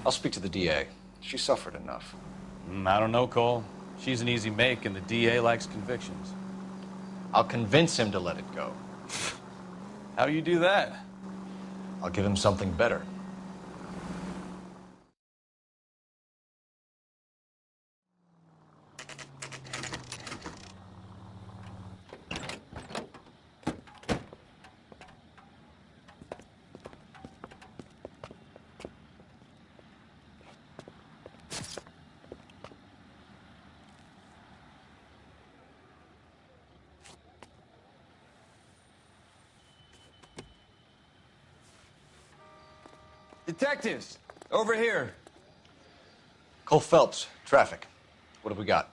I'll speak to the DA. She suffered enough. I don't know, Cole. She's an easy make, and the DA likes convictions. I'll convince him to let it go. How do you do that? I'll give him something better. Detectives, over here. Cole Phelps, traffic. What have we got?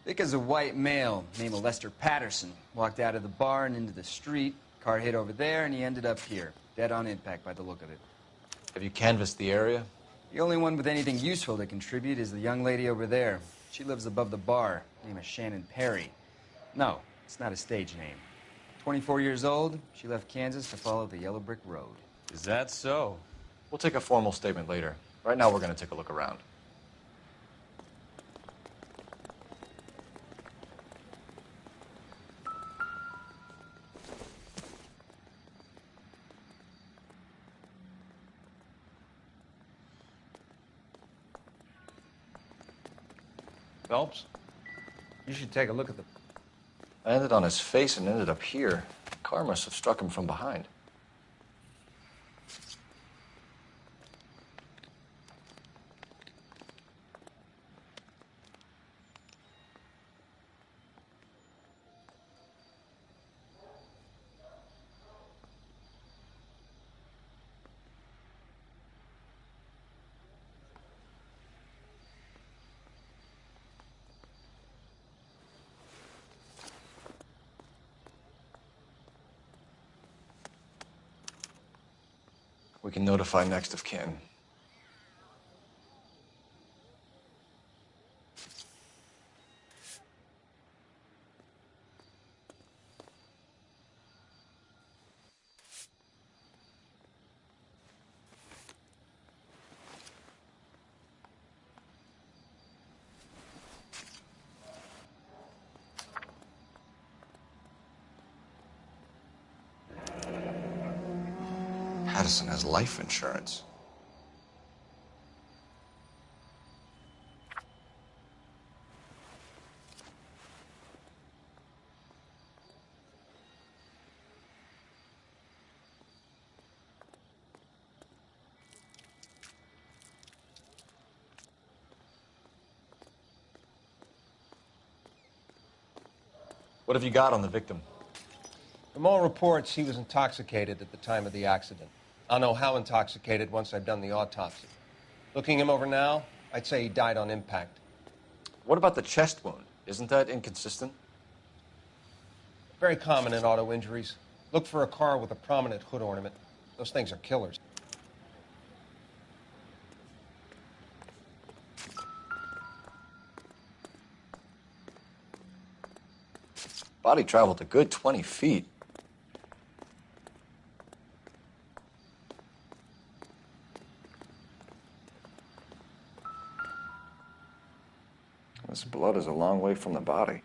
Vic is a white male named Lester Patterson. Walked out of the bar and into the street. Car hit over there, and he ended up here. Dead on impact by the look of it. Have you canvassed the area? The only one with anything useful to contribute is the young lady over there. She lives above the bar. Name is Shannon Perry. No, it's not a stage name. 24 years old, she left Kansas to follow the yellow brick road. Is that so? We'll take a formal statement later. Right now, we're going to take a look around. Phelps, you should take a look at the... I landed on his face and ended up here. The car must have struck him from behind. We can notify next of kin. Patterson has life insurance. What have you got on the victim? From all reports, he was intoxicated at the time of the accident. I'll know how intoxicated once I've done the autopsy. Looking him over now, I'd say he died on impact. What about the chest wound? Isn't that inconsistent? Very common in auto injuries. Look for a car with a prominent hood ornament. Those things are killers. Body traveled a good 20 feet. This blood is a long way from the body.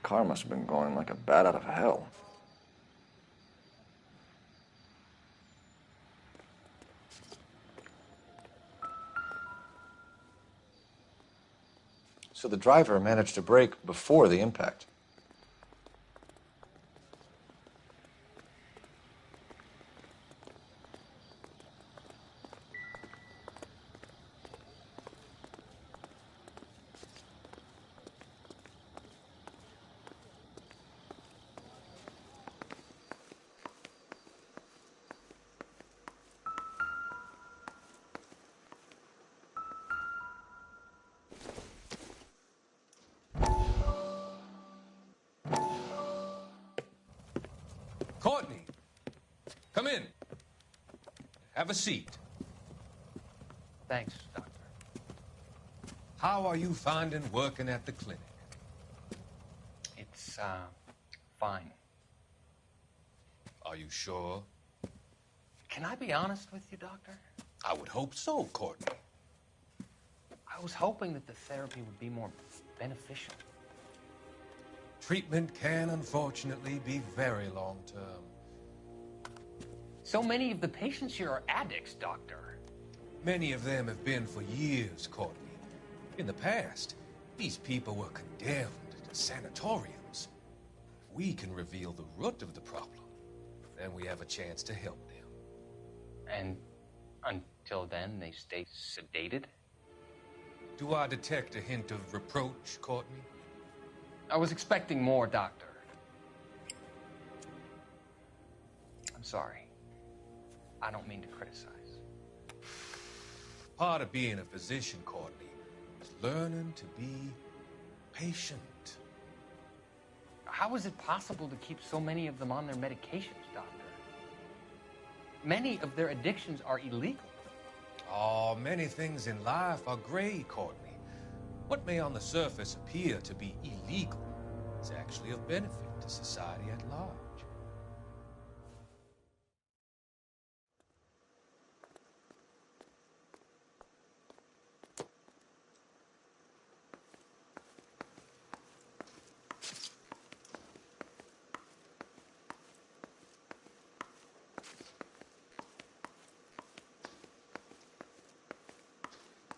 Car must have been going like a bat out of hell. So the driver managed to brake before the impact. Courtney, come in. Have a seat. Thanks, Doctor. How are you finding working at the clinic? It's, fine. Are you sure? Can I be honest with you, Doctor? I would hope so, Courtney. I was hoping that the therapy would be more beneficial. Treatment can, unfortunately, be very long-term. So many of the patients here are addicts, Doctor. Many of them have been for years, Courtney. In the past, these people were condemned to sanatoriums. If we can reveal the root of the problem, then we have a chance to help them. And until then, they stay sedated? Do I detect a hint of reproach, Courtney? I was expecting more, Doctor. I'm sorry. I don't mean to criticize. Part of being a physician, Courtney, is learning to be patient. How is it possible to keep so many of them on their medications, Doctor? Many of their addictions are illegal. Oh, many things in life are gray, Courtney. What may on the surface appear to be illegal is actually of benefit to society at large.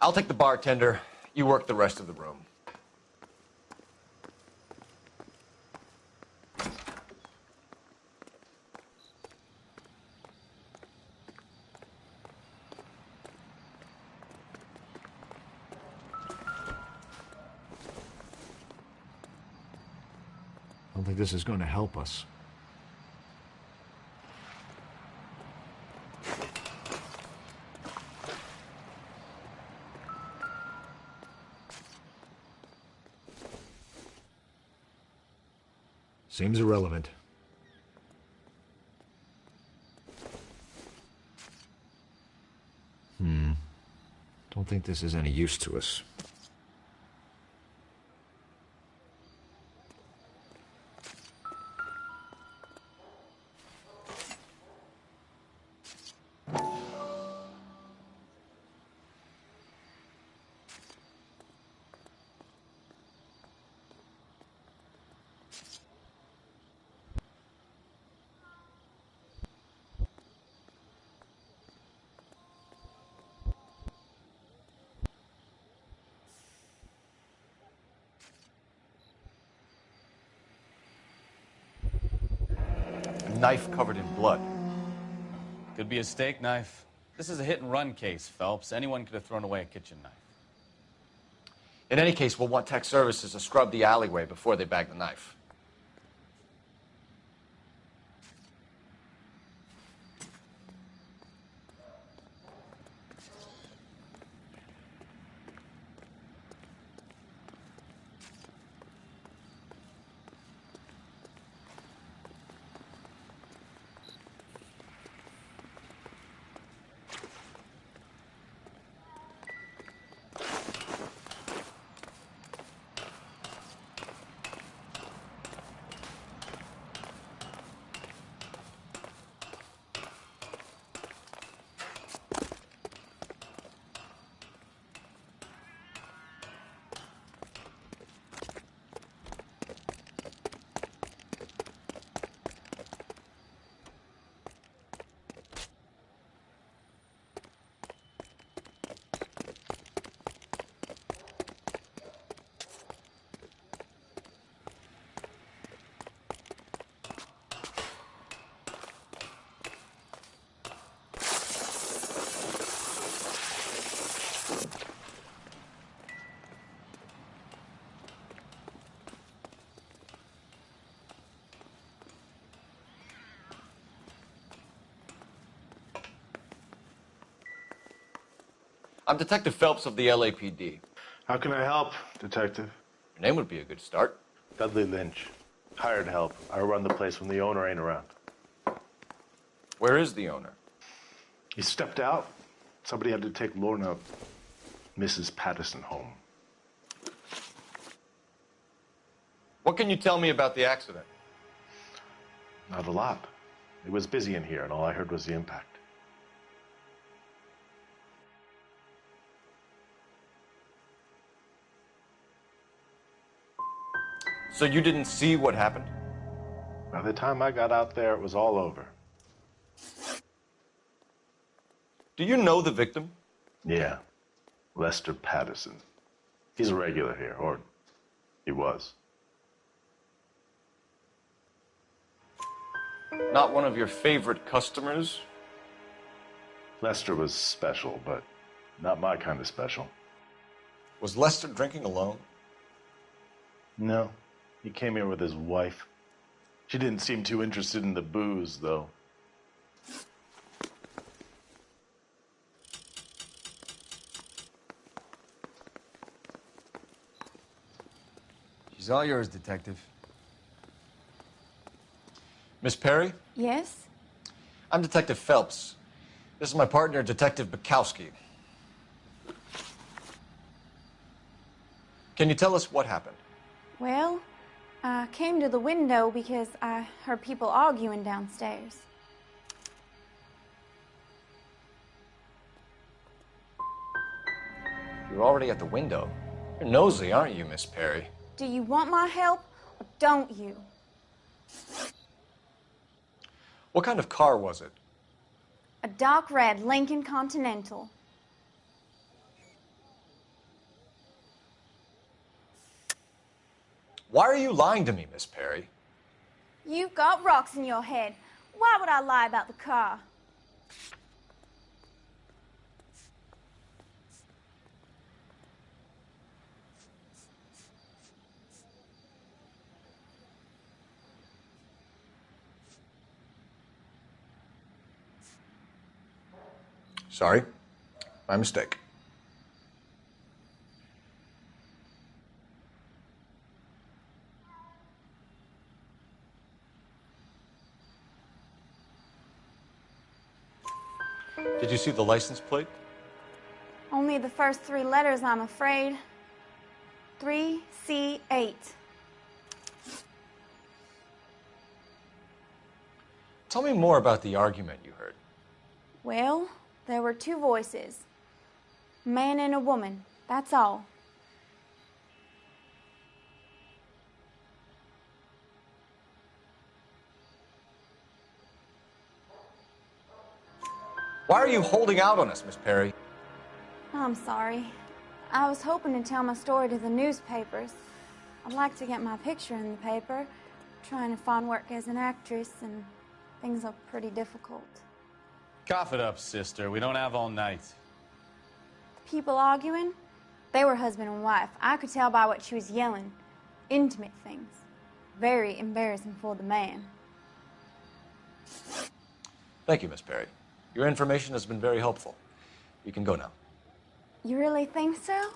I'll take the bartender. You work the rest of the room. I don't think this is going to help us. Seems irrelevant. Don't think this is any use to us. A knife covered in blood. Could be a steak knife. This is a hit-and-run case, Phelps. Anyone could have thrown away a kitchen knife. In any case, we'll want tech services to scrub the alleyway before they bag the knife. I'm Detective Phelps of the LAPD. How can I help, Detective? Your name would be a good start. Dudley Lynch. Hired help. I run the place when the owner ain't around. Where is the owner? He stepped out. Somebody had to take Lorna, Mrs. Patterson, home. What can you tell me about the accident? Not a lot. It was busy in here, and all I heard was the impact. So you didn't see what happened? By the time I got out there, it was all over. Do you know the victim? Yeah, Lester Patterson. He's a regular here, or he was. Not one of your favorite customers? Lester was special, but not my kind of special. Was Lester drinking alone? No, he came here with his wife. She didn't seem too interested in the booze, though. She's all yours, Detective. Miss Perry? Yes? I'm Detective Phelps. This is my partner, Detective Bukowski. Can you tell us what happened? Well, I came to the window because I heard people arguing downstairs. You're already at the window. You're nosy, aren't you, Miss Perry? Do you want my help or don't you? What kind of car was it? A dark red Lincoln Continental. Why are you lying to me, Miss Perry? You've got rocks in your head. Why would I lie about the car? Sorry. My mistake. Did you see the license plate? Only the first 3 letters, I'm afraid. 3C8. Tell me more about the argument you heard. Well, there were 2 voices. A man and a woman, that's all. Why are you holding out on us, Miss Perry? I'm sorry. I was hoping to tell my story to the newspapers. I'd like to get my picture in the paper. Trying to find work as an actress, and things are pretty difficult. Cough it up, sister. We don't have all night. The people arguing, they were husband and wife. I could tell by what she was yelling. Intimate things. Very embarrassing for the man. Thank you, Miss Perry. Your information has been very helpful. You can go now. You really think so?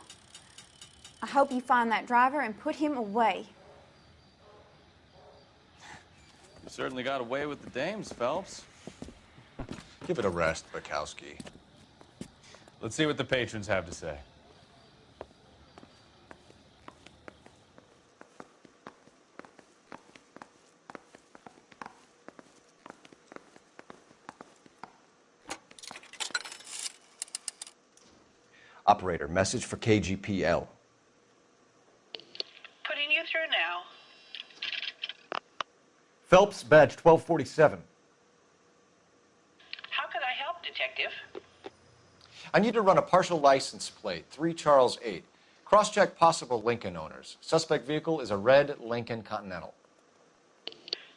I hope you find that driver and put him away. You certainly got away with the dames, Phelps. Give it a rest, Bukowski. Let's see what the patrons have to say. Operator, message for KGPL. Putting you through now. Phelps, badge 1247. How could I help, Detective? I need to run a partial license plate, 3 Charles 8. Cross-check possible Lincoln owners. Suspect vehicle is a red Lincoln Continental.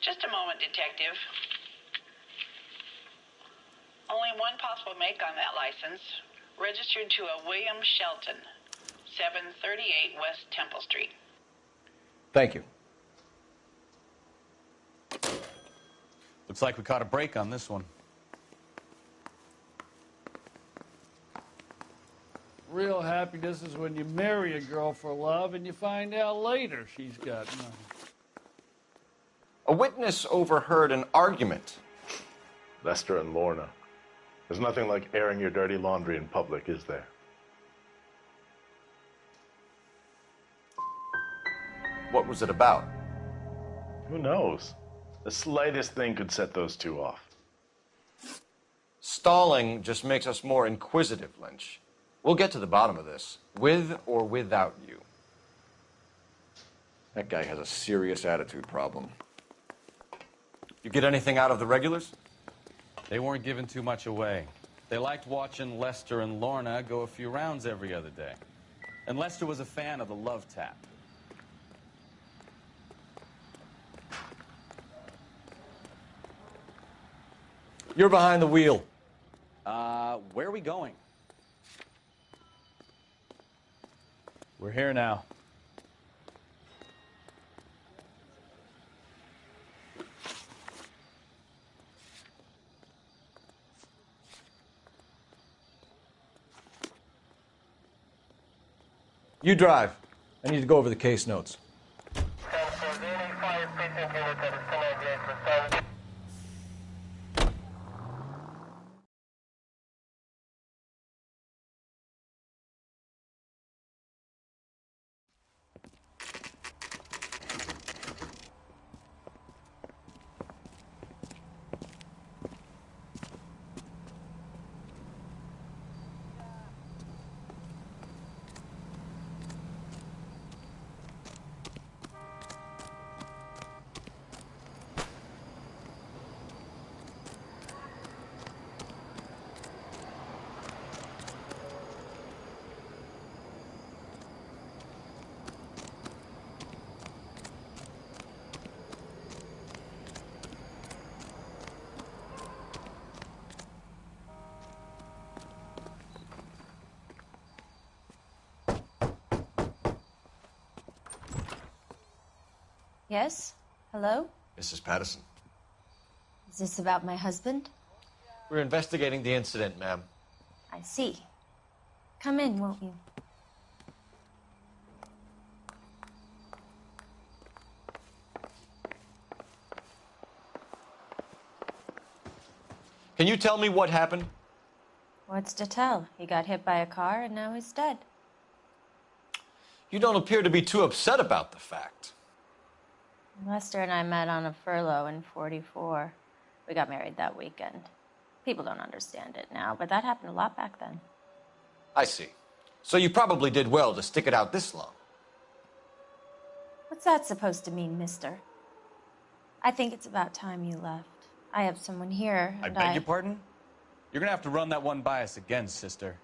Just a moment, Detective. Only one possible make on that license. Registered to a William Shelton, 738 West Temple Street. Thank you. Looks like we caught a break on this one. Real happiness is when you marry a girl for love and you find out later she's got none. A witness overheard an argument. Lester and Lorna. There's nothing like airing your dirty laundry in public, is there? What was it about? Who knows? The slightest thing could set those 2 off. Stalling just makes us more inquisitive, Lynch. We'll get to the bottom of this, with or without you. That guy has a serious attitude problem. You get anything out of the regulars? They weren't giving too much away. They liked watching Lester and Lorna go a few rounds every other day. And Lester was a fan of the love tap. You're behind the wheel. Where are we going? We're here now. You drive. I need to go over the case notes. Yes? Hello? Mrs. Patterson. Is this about my husband? We're investigating the incident, ma'am. I see. Come in, won't you? Can you tell me what happened? What's to tell? He got hit by a car and now he's dead. You don't appear to be too upset about the fact. Lester and I met on a furlough in '44. We got married that weekend. People don't understand it now, but that happened a lot back then. I see. So you probably did well to stick it out this long. What's that supposed to mean, mister? I think it's about time you left. I have someone here, I and beg your pardon? You're gonna have to run that one by us again, sister.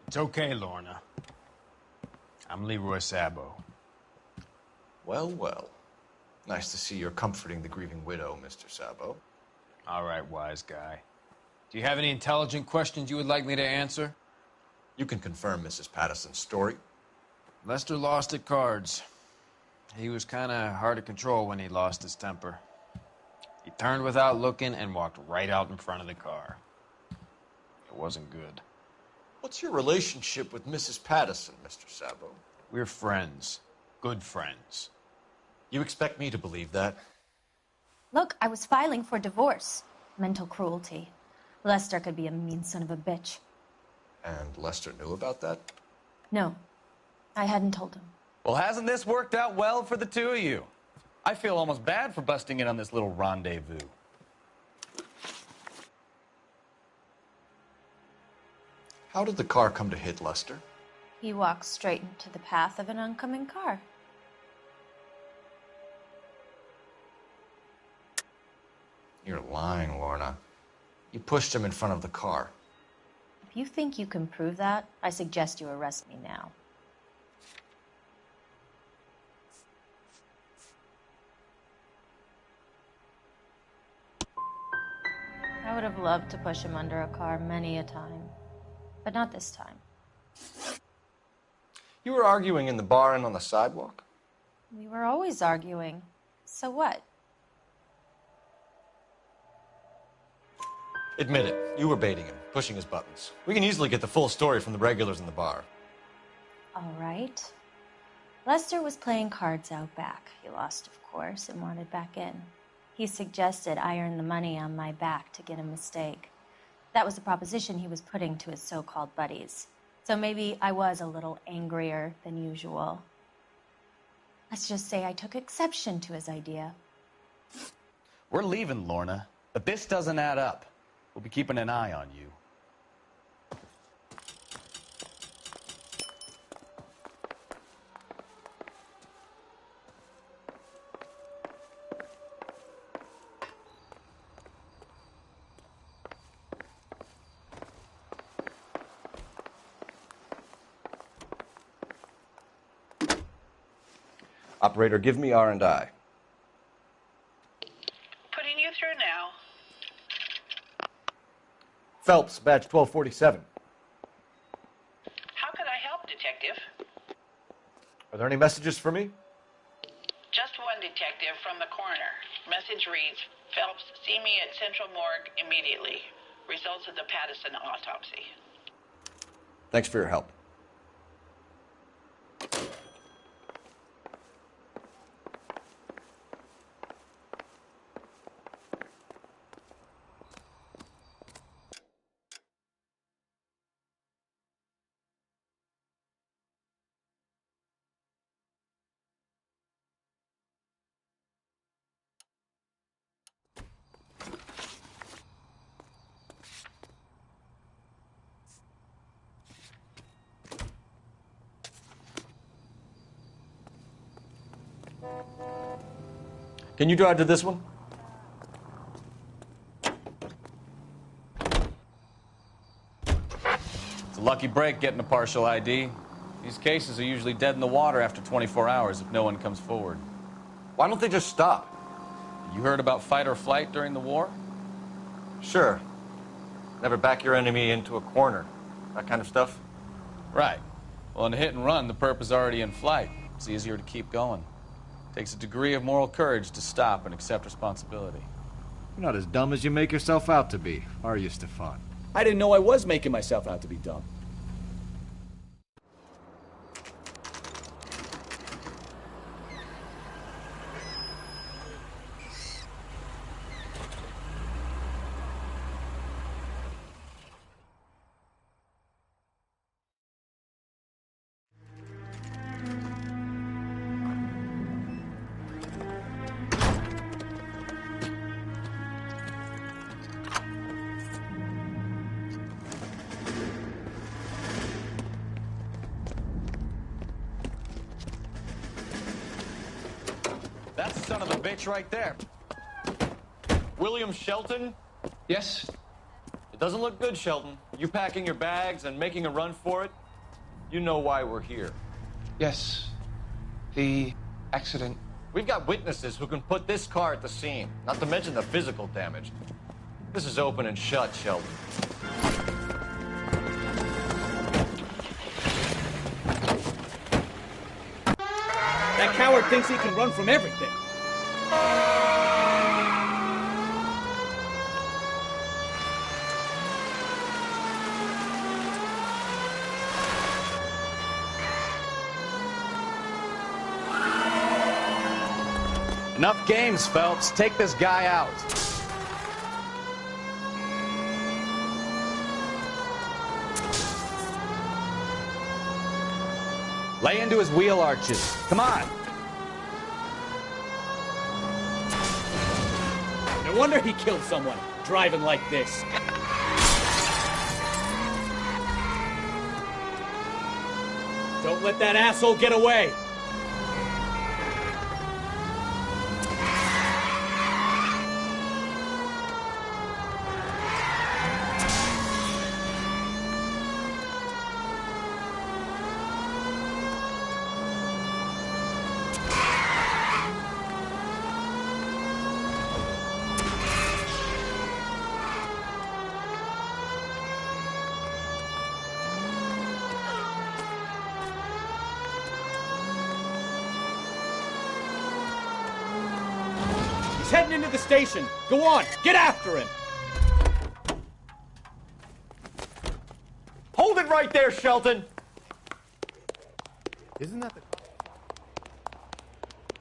It's okay, Lorna. I'm Leroy Sabo. Well, well. Nice to see you're comforting the grieving widow, Mr. Sabo. All right, wise guy. Do you have any intelligent questions you would like me to answer? You can confirm Mrs. Patterson's story. Lester lost at cards. He was kind of hard to control when he lost his temper. He turned without looking and walked right out in front of the car. It wasn't good. What's your relationship with Mrs. Patterson, Mr. Sabo? We're friends. Good friends. You expect me to believe that? Look, I was filing for divorce. Mental cruelty. Lester could be a mean son of a bitch. And Lester knew about that? No, I hadn't told him. Well, hasn't this worked out well for the two of you? I feel almost bad for busting in on this little rendezvous. How did the car come to hit Lester? He walked straight into the path of an oncoming car. You're lying, Lorna. You pushed him in front of the car. If you think you can prove that, I suggest you arrest me now. I would have loved to push him under a car many a time, but not this time. You were arguing in the bar and on the sidewalk? We were always arguing. So what? Admit it. You were baiting him, pushing his buttons. We can easily get the full story from the regulars in the bar. All right. Lester was playing cards out back. He lost, of course, and wanted back in. He suggested I earn the money on my back to get a mistake. That was the proposition he was putting to his so-called buddies. So maybe I was a little angrier than usual. Let's just say I took exception to his idea. We're leaving, Lorna, but this doesn't add up. We'll be keeping an eye on you. Operator, give me R&I. Putting you through now. Phelps, badge 1247. How could I help, Detective? Are there any messages for me? Just one, Detective, from the coroner. Message reads, Phelps, see me at Central Morgue immediately. Results of the Pattison autopsy. Thanks for your help. Can you drive to this one? It's a lucky break getting a partial ID. These cases are usually dead in the water after 24 hours if no one comes forward. Why don't they just stop? You heard about fight or flight during the war? Sure. Never back your enemy into a corner. That kind of stuff? Right. Well, in a hit and run, the perp is already in flight. It's easier to keep going. Takes a degree of moral courage to stop and accept responsibility. You're not as dumb as you make yourself out to be, are you, Stefan? I didn't know I was making myself out to be dumb. That's the son of a bitch right there. William Shelton? Yes? It doesn't look good, Shelton. You packing your bags and making a run for it? You know why we're here. Yes. The accident. We've got witnesses who can put this car at the scene, not to mention the physical damage. This is open and shut, Shelton. That coward thinks he can run from everything. Enough games, Phelps. Take this guy out. Lay into his wheel arches. Come on. No wonder he killed someone, driving like this. Don't let that asshole get away. He's heading into the station. Go on, get after him. Hold it right there, Shelton! Isn't that the...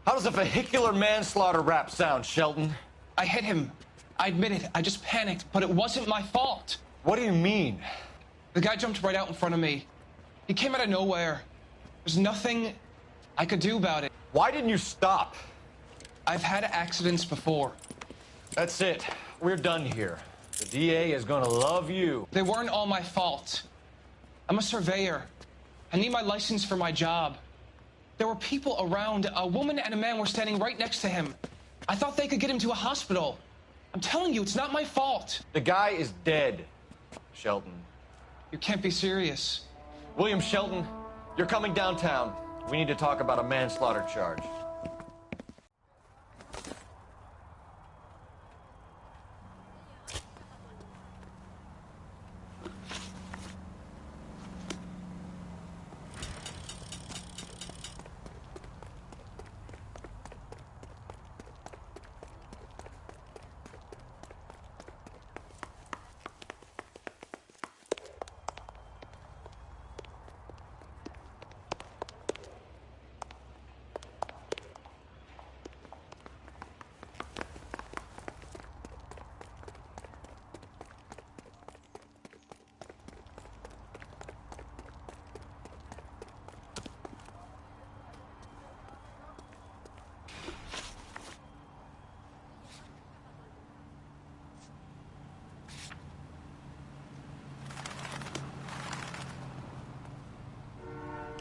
How does a vehicular manslaughter rap sound, Shelton? I hit him. I admit it. I just panicked, but it wasn't my fault. What do you mean? The guy jumped right out in front of me. He came out of nowhere. There's nothing I could do about it. Why didn't you stop? I've had accidents before. That's it. We're done here. The DA is gonna love you. They weren't all my fault. I'm a surveyor. I need my license for my job. There were people around. A woman and a man were standing right next to him. I thought they could get him to a hospital. I'm telling you, it's not my fault. The guy is dead, Shelton. You can't be serious. William Shelton, you're coming downtown. We need to talk about a manslaughter charge.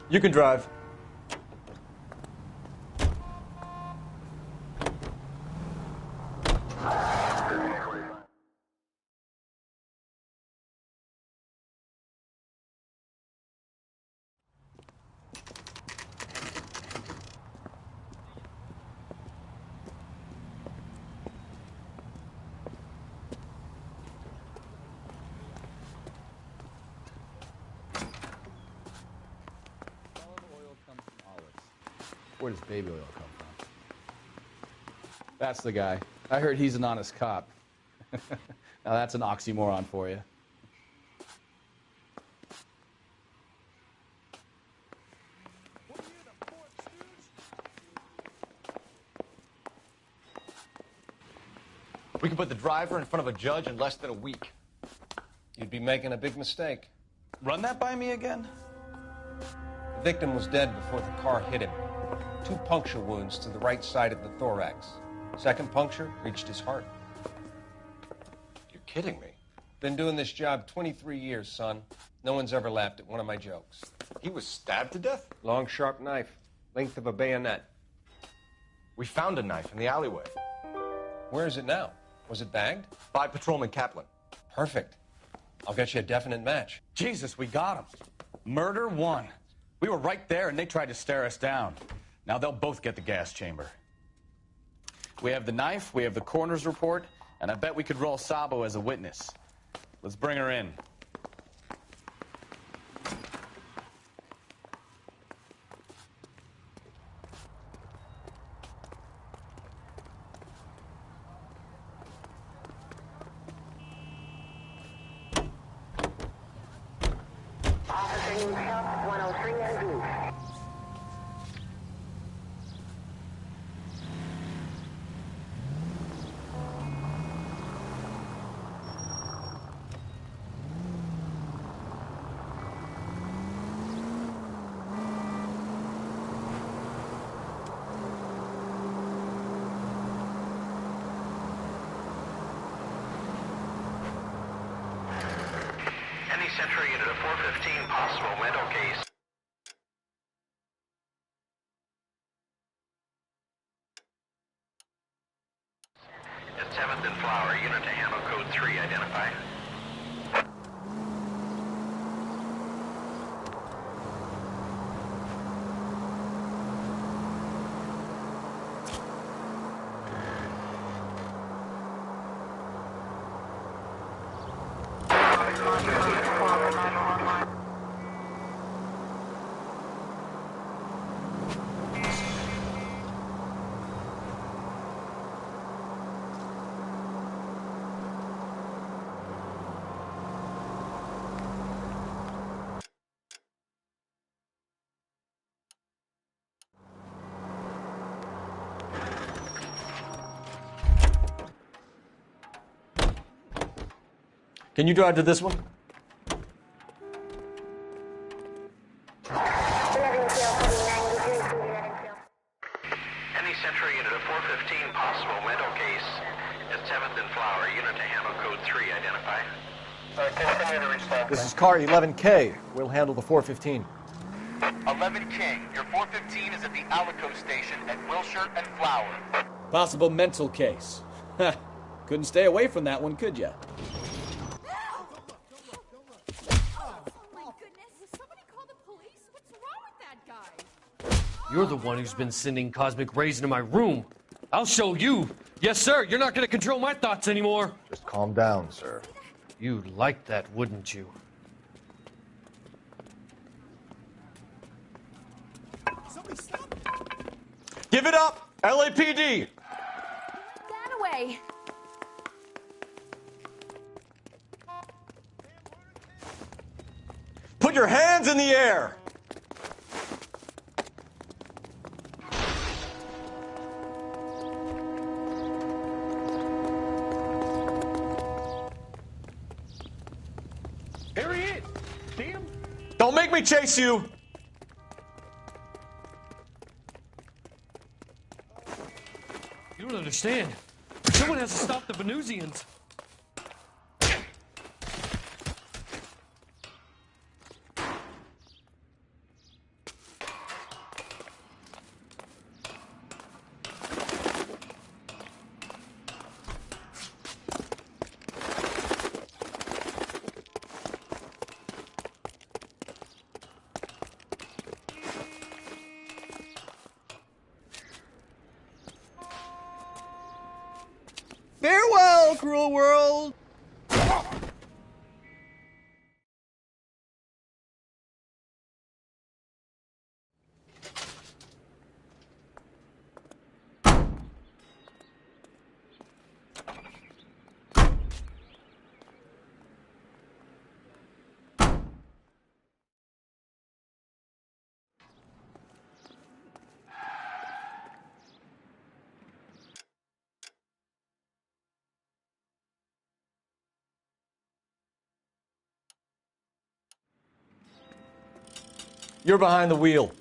You can drive. Where does baby oil come from? That's the guy. I heard he's an honest cop. Now that's an oxymoron for you. We can put the driver in front of a judge in less than a week. You'd be making a big mistake. Run that by me again? The victim was dead before the car hit him. 2 puncture wounds to the right side of the thorax. Second puncture reached his heart. You're kidding me. Been doing this job 23 years, son. No one's ever laughed at one of my jokes. He was stabbed to death? Long, sharp knife. Length of a bayonet. We found a knife in the alleyway. Where is it now? Was it bagged? By Patrolman Kaplan. Perfect. I'll get you a definite match. Jesus, we got him. Murder 1. We were right there and they tried to stare us down. Now they'll both get the gas chamber. We have the knife, we have the coroner's report, and I bet we could roll Sabo as a witness. Let's bring her in. Officer needs help, 103 and blue. Any Century into the 415 possible mental case. At 7th and Flower, unit to handle code 3, identify. Can you drive to this one? Any Century into the 415 possible mental case. At 7th and Flower, unit to handle code 3, identify. Continue to respond. This is car 11K. We'll handle the 415. 11K, your 415 is at the Alico station at Wilshire and Flower. Possible mental case. Couldn't stay away from that one, could ya? You're the one who's been sending cosmic rays into my room. I'll show you. Yes, sir. You're not going to control my thoughts anymore. Just calm down, sir. You'd like that, wouldn't you? Give it up! LAPD! That away. Put your hands in the air! Here he is. See him? Don't make me chase you! You don't understand. Someone has to stop the Venusians. cruel world. You're behind the wheel.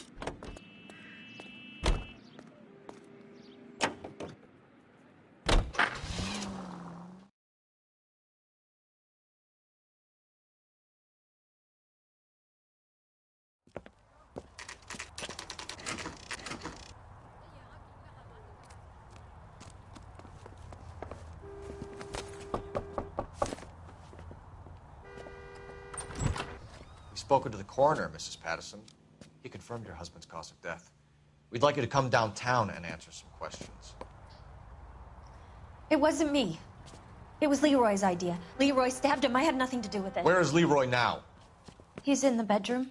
We've spoken to the coroner, Mrs. Patterson. He confirmed your husband's cause of death. We'd like you to come downtown and answer some questions. It wasn't me. It was Leroy's idea. Leroy stabbed him. I had nothing to do with it. Where is Leroy now? He's in the bedroom.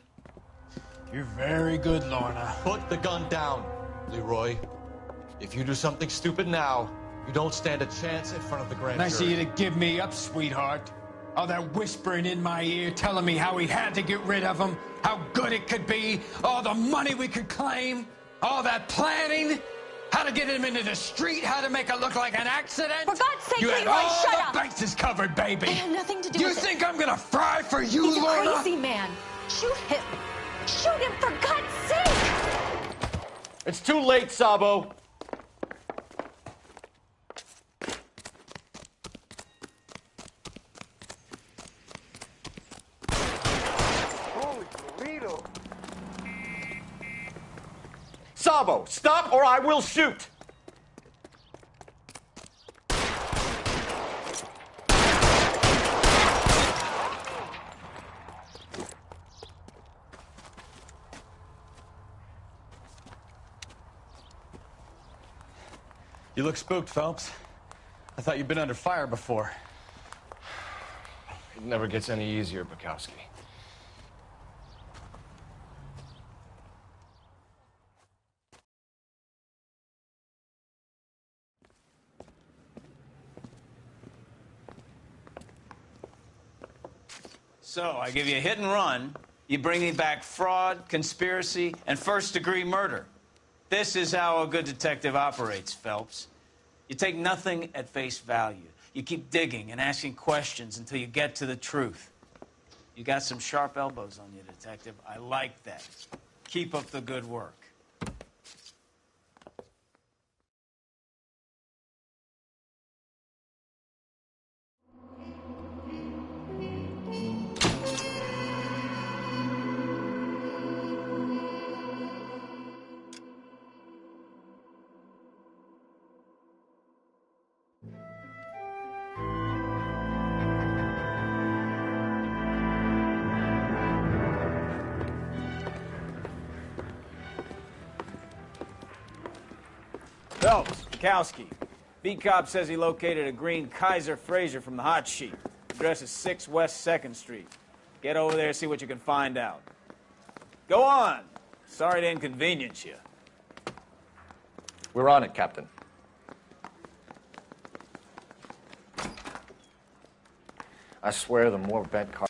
You're very good, Lorna. Put the gun down, Leroy. If you do something stupid now, you don't stand a chance in front of the grand jury. Nice of you to give me up, sweetheart. All that whispering in my ear telling me how we had to get rid of him, how good it could be, all the money we could claim, all that planning, how to get him into the street, how to make it look like an accident. For God's sake, you had Leroy, all shut the up! bases covered, baby. I had nothing to do you with it. You think I'm gonna fry for you, He's Lorna? a crazy man. Shoot him. Shoot him, for God's sake! It's too late, Sabo. Sabo, stop or I will shoot! You look spooked, Phelps. I thought you'd been under fire before. It never gets any easier, Bukowski. So, I give you a hit and run. You bring me back fraud, conspiracy, and first-degree murder. This is how a good detective operates, Phelps. You take nothing at face value. You keep digging and asking questions until you get to the truth. You got some sharp elbows on you, detective. I like that. Keep up the good work. Phelps, Bukowski. Beat cop says he located a green Kaiser Fraser from the hot sheet. Address is 6 West 2nd Street. Get over there, see what you can find out. Go on. Sorry to inconvenience you. We're on it, Captain. I swear the more bent cars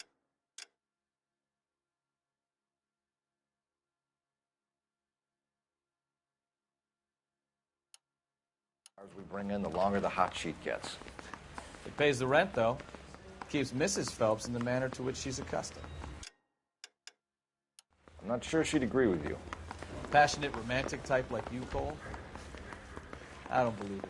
we bring in, the longer the hot sheet gets. It pays the rent, though. Keeps Mrs. Phelps in the manner to which she's accustomed. I'm not sure she'd agree with you. Passionate, romantic type like you, Cole? I don't believe it would.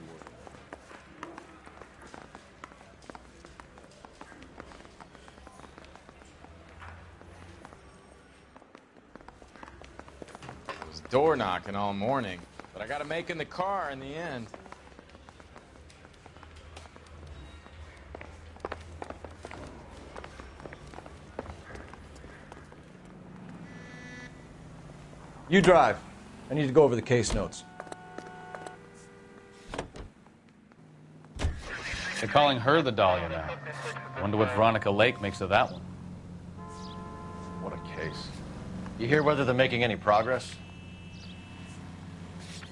I was door knocking all morning, but I got to make in the car in the end. You drive. I need to go over the case notes. They're calling her the Dahlia now. I wonder what Veronica Lake makes of that one. What a case. You hear whether they're making any progress?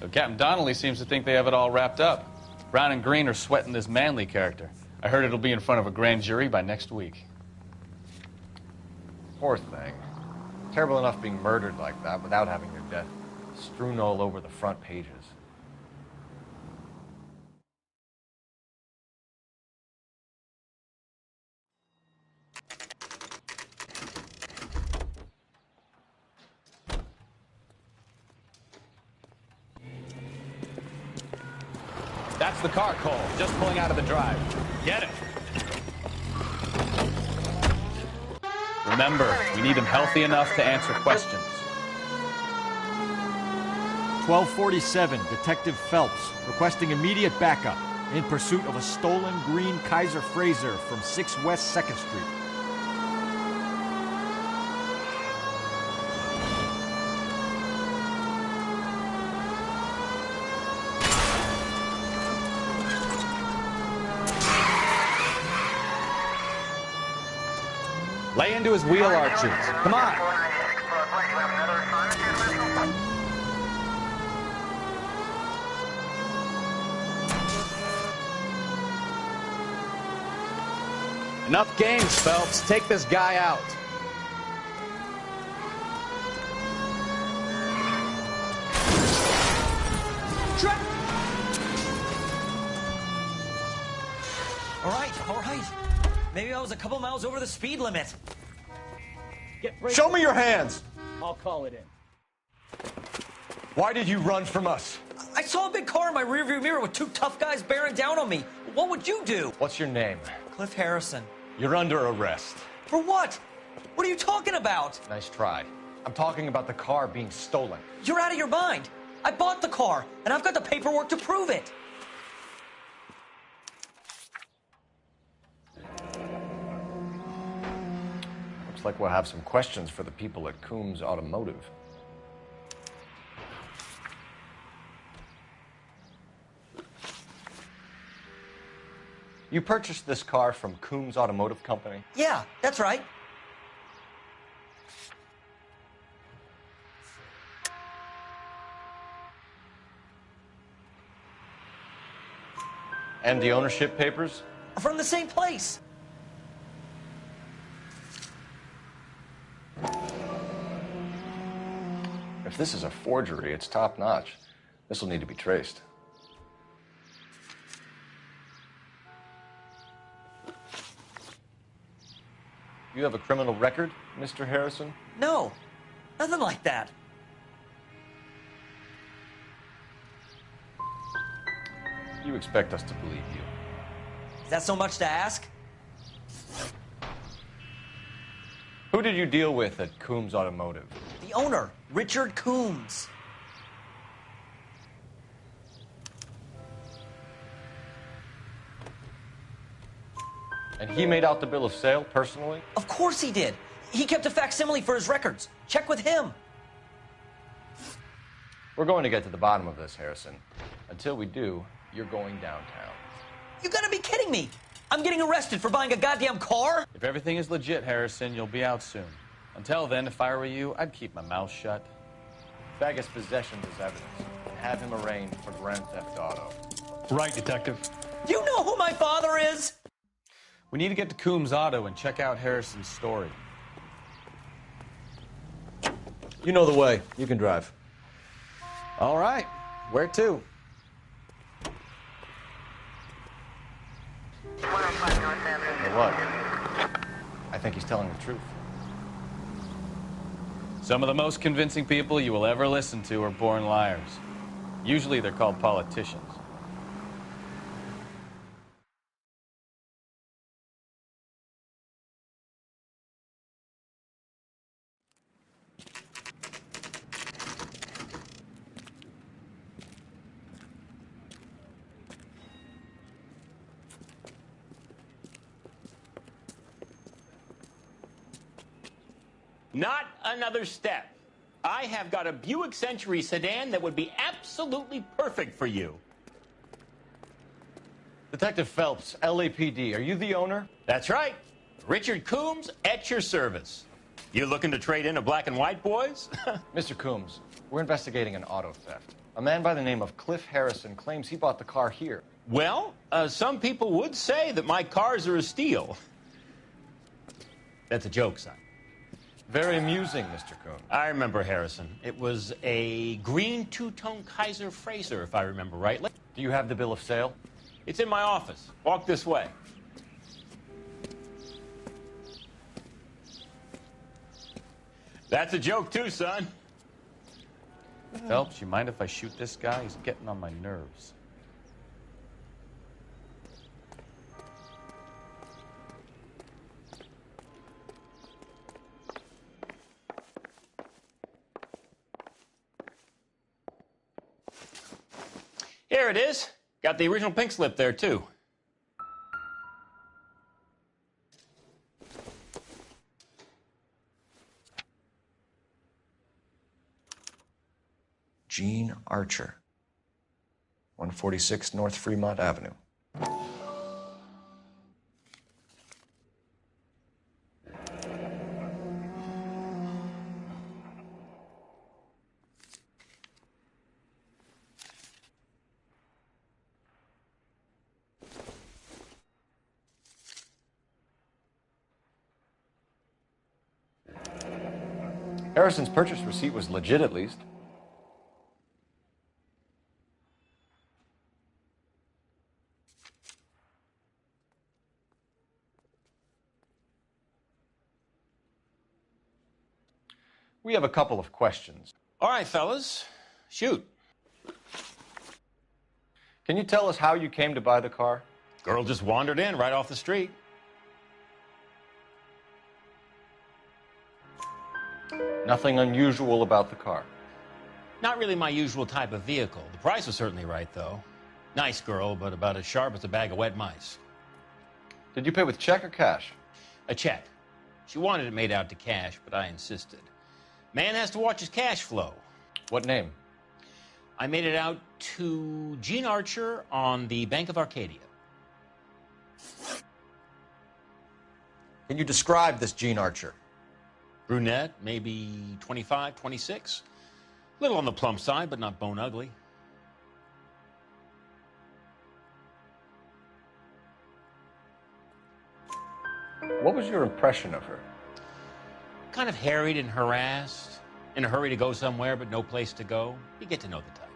So Captain Donnelly seems to think they have it all wrapped up. Brown and Green are sweating this Manley character. I heard it'll be in front of a grand jury by next week. Poor thing. Terrible enough being murdered like that without having your death strewn all over the front pages. That's the car, Cole. Just pulling out of the drive. Get it. Remember, we need him healthy enough to answer questions. 1247, Detective Phelps, requesting immediate backup in pursuit of a stolen green Kaiser Frazer from 6 West 2nd Street. Lay into his wheel arches. Come on. Enough games, Phelps. Take this guy out. All right. Maybe I was a couple miles over the speed limit. Show me your hands! I'll call it in. Why did you run from us? I saw a big car in my rearview mirror with 2 tough guys bearing down on me. What would you do? What's your name? Cliff Harrison. You're under arrest. For what? What are you talking about? Nice try. I'm talking about the car being stolen. You're out of your mind. I bought the car, and I've got the paperwork to prove it. Looks like we'll have some questions for the people at Coombs Automotive. You purchased this car from Coombs Automotive Company? Yeah, that's right. And the ownership papers? From the same place. If this is a forgery, it's top-notch. This will need to be traced. You have a criminal record, Mr. Harrison? No, nothing like that. You expect us to believe you. Is that so much to ask? Who did you deal with at Coombs Automotive? The owner, Richard Coombs. And he made out the bill of sale personally? Of course he did. He kept a facsimile for his records. Check with him. We're going to get to the bottom of this, Harrison. Until we do, you're going downtown. You gotta be kidding me. I'm getting arrested for buying a goddamn car? If everything is legit, Harrison, you'll be out soon. Until then, if I were you, I'd keep my mouth shut. Fag his possessions as evidence and have him arraigned for grand theft auto. Right, Detective. Do you know who my father is? We need to get to Coombs Auto and check out Harrison's story. You know the way. You can drive. All right. Where to? You know what? I think he's telling the truth. Some of the most convincing people you will ever listen to are born liars. Usually they're called politicians. Not another step. I have got a Buick Century sedan that would be absolutely perfect for you. Detective Phelps, LAPD, are you the owner? That's right. Richard Coombs at your service. You looking to trade in a black and white, boys? Mr. Coombs, we're investigating an auto theft. A man by the name of Cliff Harrison claims he bought the car here. Well, some people would say that my cars are a steal. That's a joke, son. Very amusing, Mr. Coombs. I remember Harrison. It was a green two-tone Kaiser Frazer, if I remember rightly. Do you have the bill of sale? It's in my office. Walk this way. That's a joke, too, son. Phelps, you mind if I shoot this guy? He's getting on my nerves. Here it is. Got the original pink slip there, too. Gene Archer, 146 North Fremont Avenue. Harrison's purchase receipt was legit, at least. We have a couple of questions. All right, fellas. Shoot. Can you tell us how you came to buy the car? Girl just wandered in right off the street. Nothing unusual about the car. Not really my usual type of vehicle. The price was certainly right, though. Nice girl, but about as sharp as a bag of wet mice. Did you pay with check or cash? A check. She wanted it made out to cash, but I insisted. Man has to watch his cash flow. What name? I made it out to Gene Archer on the Bank of Arcadia. Can you describe this Gene Archer? Brunette, maybe 25, 26. Little on the plump side, but not bone ugly. What was your impression of her? Kind of harried and harassed, in a hurry to go somewhere, but no place to go. You get to know the type.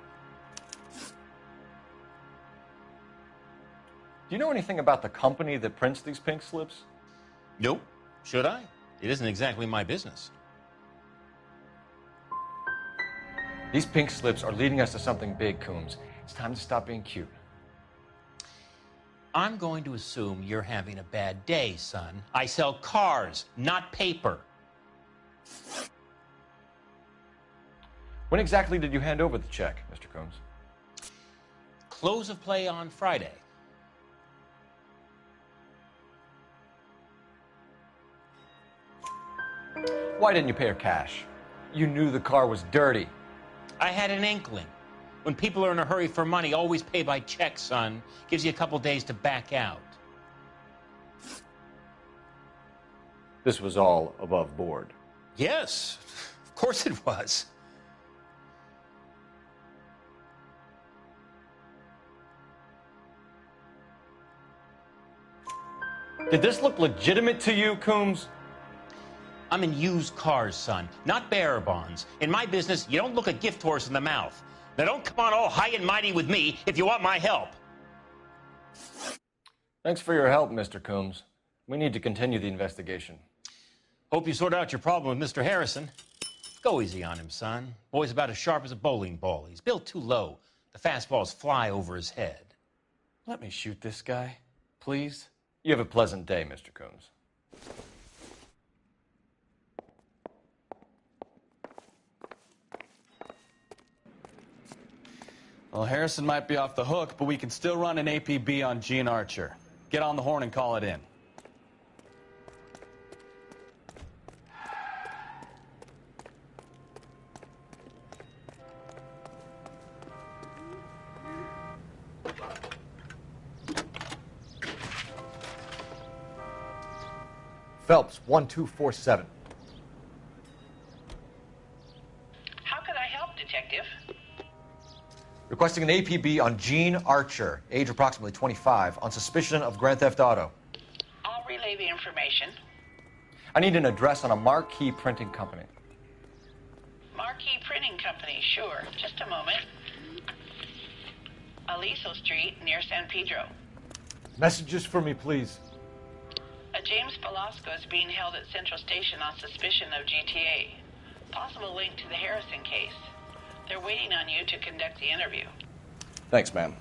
Do you know anything about the company that prints these pink slips? Nope. Should I? It isn't exactly my business. These pink slips are leading us to something big, Coombs. It's time to stop being cute. I'm going to assume you're having a bad day, son. I sell cars, not paper. When exactly did you hand over the check, Mr. Coombs? Close of play on Friday. Why didn't you pay her cash? You knew the car was dirty. I had an inkling. When people are in a hurry for money, always pay by check, son. Gives you a couple days to back out. This was all above board. Yes, of course it was. Did this look legitimate to you, Coombs? I'm in used cars, son, not bearer bonds. In my business, you don't look a gift horse in the mouth. Now don't come on all high and mighty with me if you want my help. Thanks for your help, Mr. Coombs. We need to continue the investigation. Hope you sort out your problem with Mr. Harrison. Go easy on him, son. Boy's about as sharp as a bowling ball. He's built too low. The fastballs fly over his head. Let me shoot this guy, please. You have a pleasant day, Mr. Coombs. Well, Harrison might be off the hook, but we can still run an APB on Gene Archer. Get on the horn and call it in. Phelps, 1247. How can I help, Detective? Requesting an APB on Gene Archer, age approximately 25, on suspicion of Grand Theft Auto. I'll relay the information. I need an address on a Marquee Printing Company. Marquee Printing Company, sure. Just a moment. Aliso Street, near San Pedro. Messages for me, please. A James Velasco is being held at Central Station on suspicion of GTA. Possible link to the Harrison case. They're waiting on you to conduct the interview. Thanks, ma'am.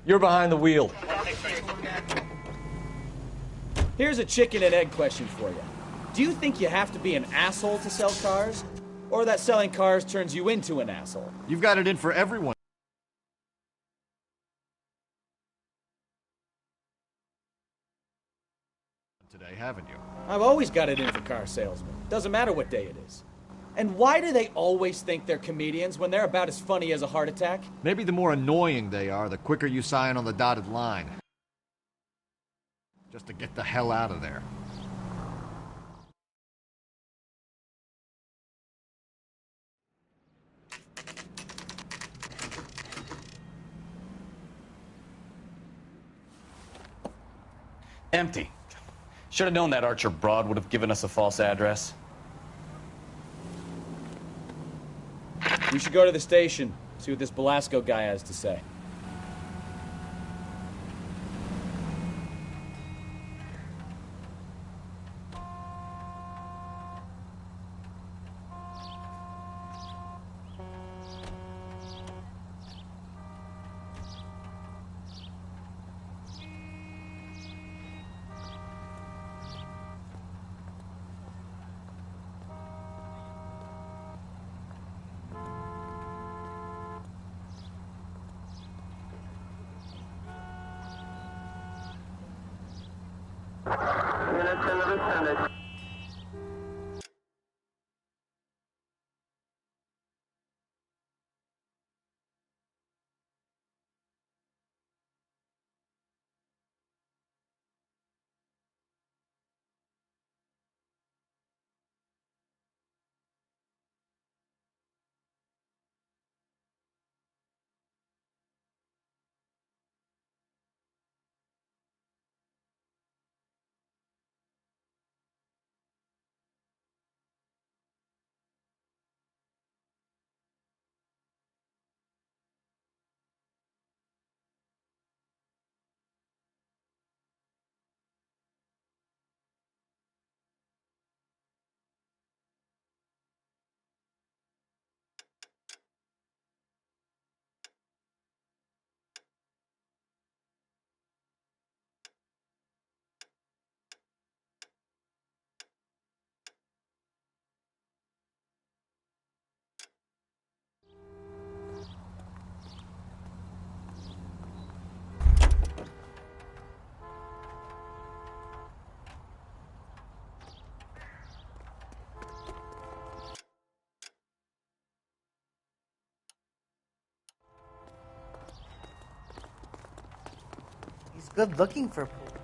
You're behind the wheel. Here's a chicken and egg question for you. Do you think you have to be an asshole to sell cars? Or that selling cars turns you into an asshole? You've got it in for everyone today, haven't you? I've always got it in for car salesmen. Doesn't matter what day it is. And why do they always think they're comedians when they're about as funny as a heart attack? Maybe the more annoying they are, the quicker you sign on the dotted line. Just to get the hell out of there. Empty. Should have known that Archer broad would have given us a false address. We should go to the station, see what this Velasco guy has to say. Units in the vicinity. He's good looking for pool.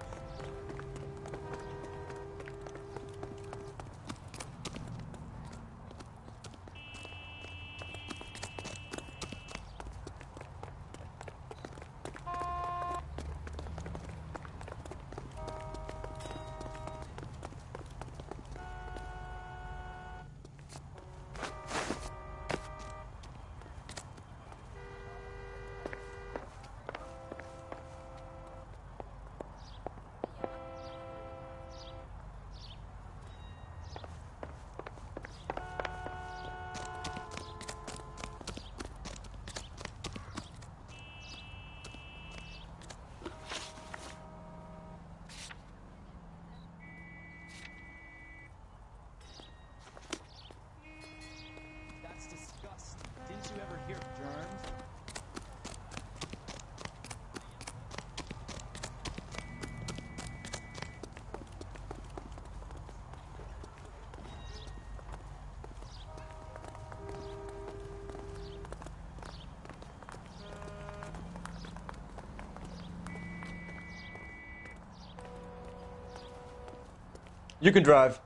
You can drive.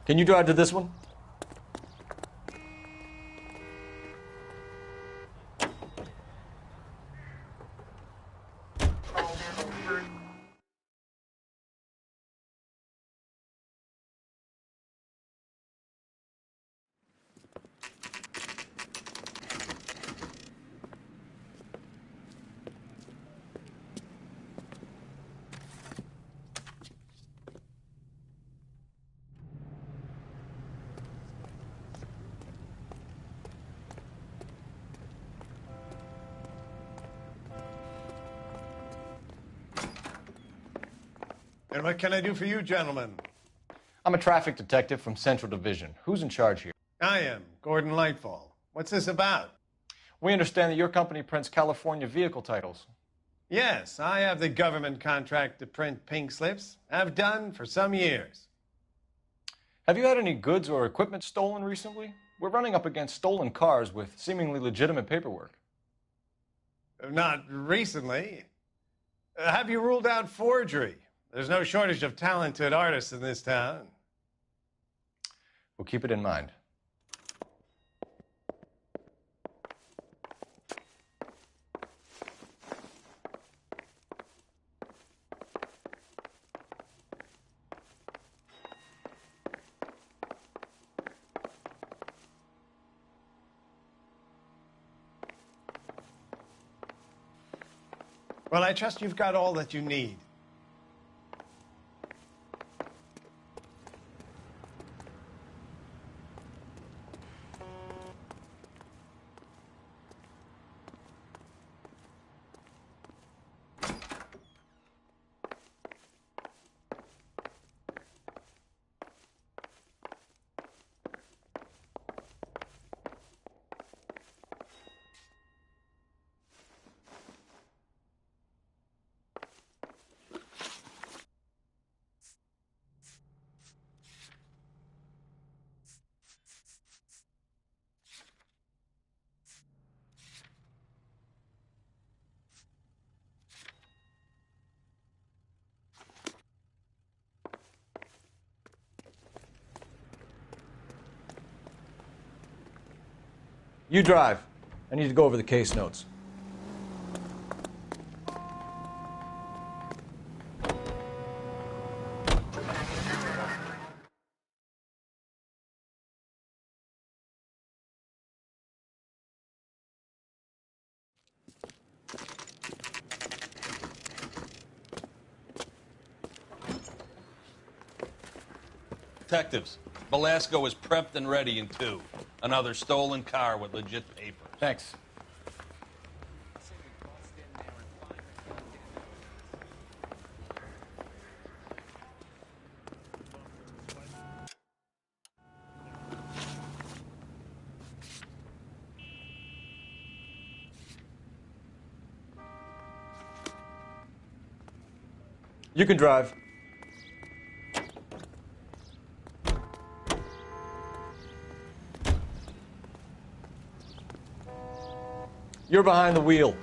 Can you drive to this one? And what can I do for you, gentlemen? I'm a traffic detective from Central Division. Who's in charge here? I am, Gordon Lightfall. What's this about? We understand that your company prints California vehicle titles. Yes, I have the government contract to print pink slips. I've done for some years. Have you had any goods or equipment stolen recently? We're running up against stolen cars with seemingly legitimate paperwork. Not recently. Have you ruled out forgery? There's no shortage of talented artists in this town. We'll keep it in mind. Well, I trust you've got all that you need. You drive. I need to go over the case notes. Detectives, Velasco is prepped and ready in 2. Another stolen car with legit papers. Thanks. You can drive. You're behind the wheel.